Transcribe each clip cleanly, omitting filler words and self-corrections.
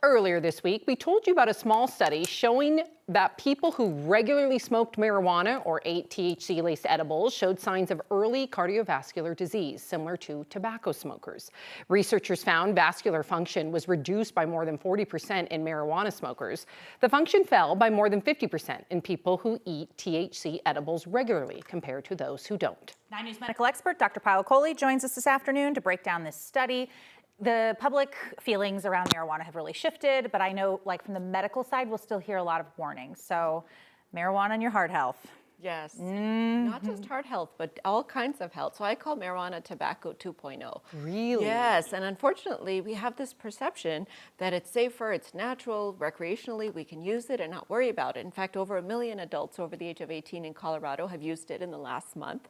Earlier this week, we told you about a small study showing that people who regularly smoked marijuana or ate THC-laced edibles showed signs of early cardiovascular disease, similar to tobacco smokers. Researchers found vascular function was reduced by more than 40% in marijuana smokers. The function fell by more than 50% in people who eat THC edibles regularly compared to those who don't. 9 News medical expert Dr. Payal Kohli joins us this afternoon to break down this study. The public feelings around marijuana have really shifted, but I know, like, from the medical side, we'll still hear a lot of warnings. So marijuana and your heart health. Yes, not just heart health, but all kinds of health. So I call marijuana tobacco 2.0. Really? Yes, and unfortunately, we have this perception that it's safer, it's natural, recreationally, we can use it and not worry about it. In fact, over 1 million adults over the age of 18 in Colorado have used it in the last month,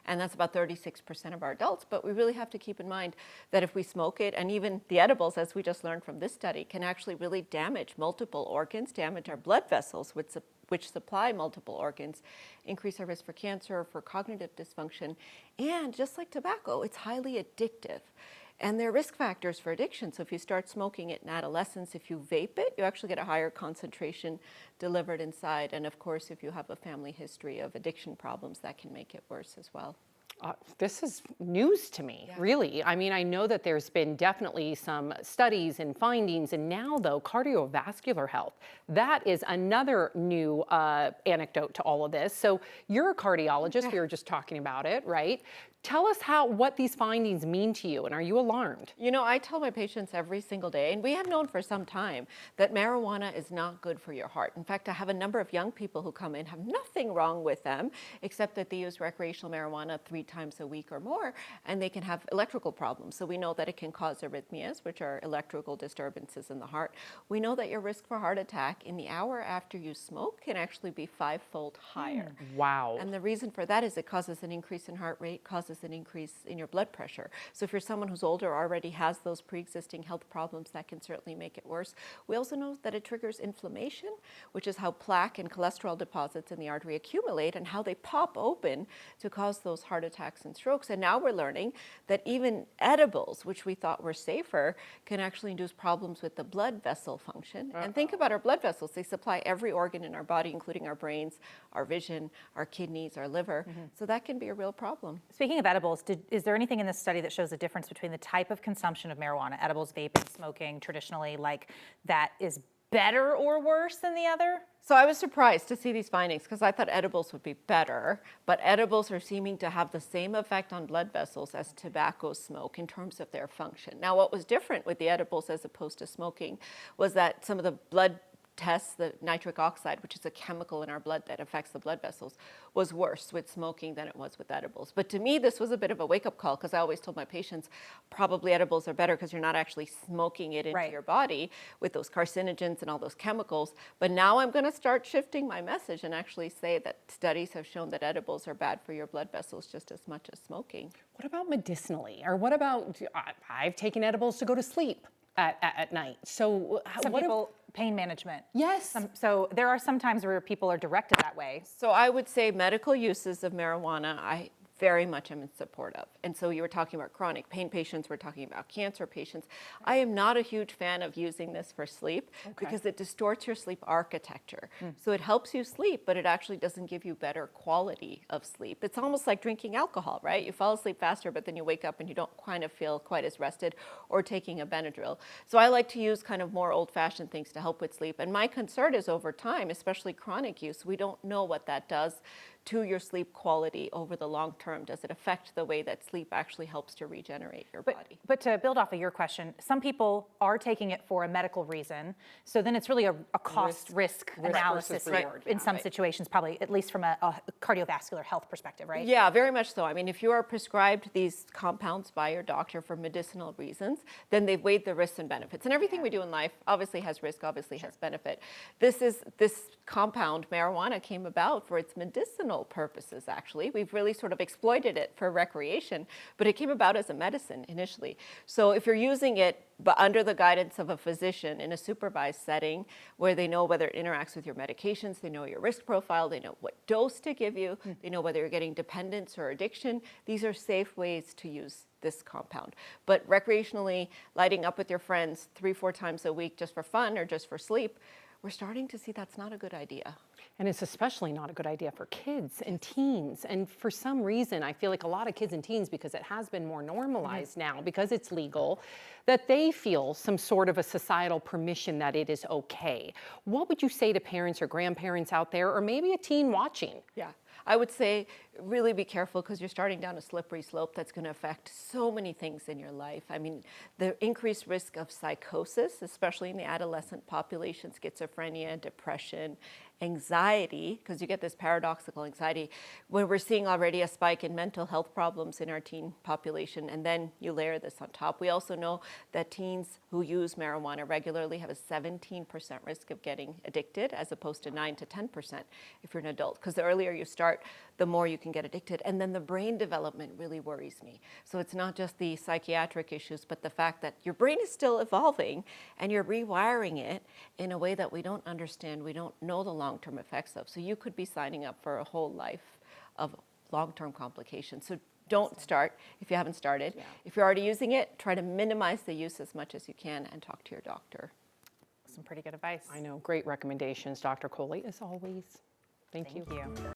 and that's about 36% of our adults. But we really have to keep in mind that if we smoke it, and even the edibles, as we just learned from this study, can actually really damage multiple organs, damage our blood vessels, which supply multiple organs, increase our risk for cancer, for cognitive dysfunction, and just like tobacco, it's highly addictive. And there are risk factors for addiction. So if you start smoking it in adolescence, if you vape it, you actually get a higher concentration delivered inside. And of course, if you have a family history of addiction problems, that can make it worse as well. This is news to me, really. I mean, I know that there's been definitely some studies and findings, and now, though, cardiovascular health, that is another new anecdote to all of this. So you're a cardiologist, we were just talking about it, right? Tell us what these findings mean to you, and are you alarmed? You know, I tell my patients every single day, and we have known for some time, that marijuana is not good for your heart. In fact, I have a number of young people who come in, have nothing wrong with them, except that they use recreational marijuana 3 times a week or more, and they can have electrical problems. So we know that it can cause arrhythmias, which are electrical disturbances in the heart. We know that your risk for heart attack in the hour after you smoke can actually be 5-fold higher. Wow. And the reason for that is it causes an increase in heart rate, causes an increase in your blood pressure. So if you're someone who's older, already has those pre-existing health problems, that can certainly make it worse. We also know that it triggers inflammation, which is how plaque and cholesterol deposits in the artery accumulate and how they pop open to cause those heart attacks and strokes. And now we're learning that even edibles, which we thought were safer, can actually induce problems with the blood vessel function. And think about our blood vessels. They supply every organ in our body, including our brains, our vision, our kidneys, our liver. So that can be a real problem. Speaking of edibles, is there anything in this study that shows a difference between the type of consumption of marijuana, edibles, vaping, smoking, traditionally, like, that is better or worse than the other? So I was surprised to see these findings because I thought edibles would be better, but edibles are seeming to have the same effect on blood vessels as tobacco smoke in terms of their function. Now, what was different with the edibles as opposed to smoking was that some of the blood tests, the nitric oxide, which is a chemical in our blood that affects the blood vessels, was worse with smoking than it was with edibles. But to me, this was a bit of a wake-up call because I always told my patients probably edibles are better because you're not actually smoking it into your body with those carcinogens and all those chemicals. But now I'm going to start shifting my message and actually say that studies have shown that edibles are bad for your blood vessels just as much as smoking. What about medicinally? Or what about, I've taken edibles to go to sleep at night. So some people, pain management. Yes. So there are some times where people are directed that way. So I would say medical uses of marijuana, I very much am in support of. And so you were talking about chronic pain patients, we're talking about cancer patients. I am not a huge fan of using this for sleep because it distorts your sleep architecture. So it helps you sleep, but it actually doesn't give you better quality of sleep. It's almost like drinking alcohol, right? You fall asleep faster, but then you wake up and you don't kind of feel quite as rested, or taking a Benadryl. So I like to use kind of more old-fashioned things to help with sleep. And my concern is over time, especially chronic use, we don't know what that does to your sleep quality over the long term. Does it affect the way that sleep actually helps to regenerate your body? But to build off of your question, some people are taking it for a medical reason. So then it's really a cost-risk analysis in some situations, probably, at least from a cardiovascular health perspective, right? Yeah, very much so. I mean, if you are prescribed these compounds by your doctor for medicinal reasons, then they've weighed the risks and benefits. And everything we do in life obviously has risk, obviously has benefit. This compound, marijuana, came about for its medicinal purposes, actually. We've really sort of exploited it for recreation, but it came about as a medicine initially. So if you're using it but under the guidance of a physician in a supervised setting where they know whether it interacts with your medications, they know your risk profile, they know what dose to give you, they know whether you're getting dependence or addiction, these are safe ways to use this compound. But recreationally, lighting up with your friends 3-4 times a week just for fun or just for sleep, we're starting to see that's not a good idea. And it's especially not a good idea for kids and teens. And for some reason, I feel like a lot of kids and teens, because it has been more normalized now, because it's legal, that they feel some sort of a societal permission that it is okay. What would you say to parents or grandparents out there, or maybe a teen watching? Yeah, I would say really be careful, because you're starting down a slippery slope that's going to affect so many things in your life. I mean, the increased risk of psychosis, especially in the adolescent population, schizophrenia, depression, anxiety, because you get this paradoxical anxiety when we're seeing already a spike in mental health problems in our teen population, and then you layer this on top. We also know that teens who use marijuana regularly have a 17% risk of getting addicted, as opposed to 9 to 10% if you're an adult, because the earlier you start, the more you can get addicted. And then the brain development really worries me. So it's not just the psychiatric issues, but the fact that your brain is still evolving and you're rewiring it in a way that we don't understand, we don't know the long-term effects of. So you could be signing up for a whole life of long-term complications. So don't start if you haven't started. If you're already using it, try to minimize the use as much as you can and talk to your doctor. Some pretty good advice. I know, great recommendations, Dr. Kohli, as always. Thank you. Thank you.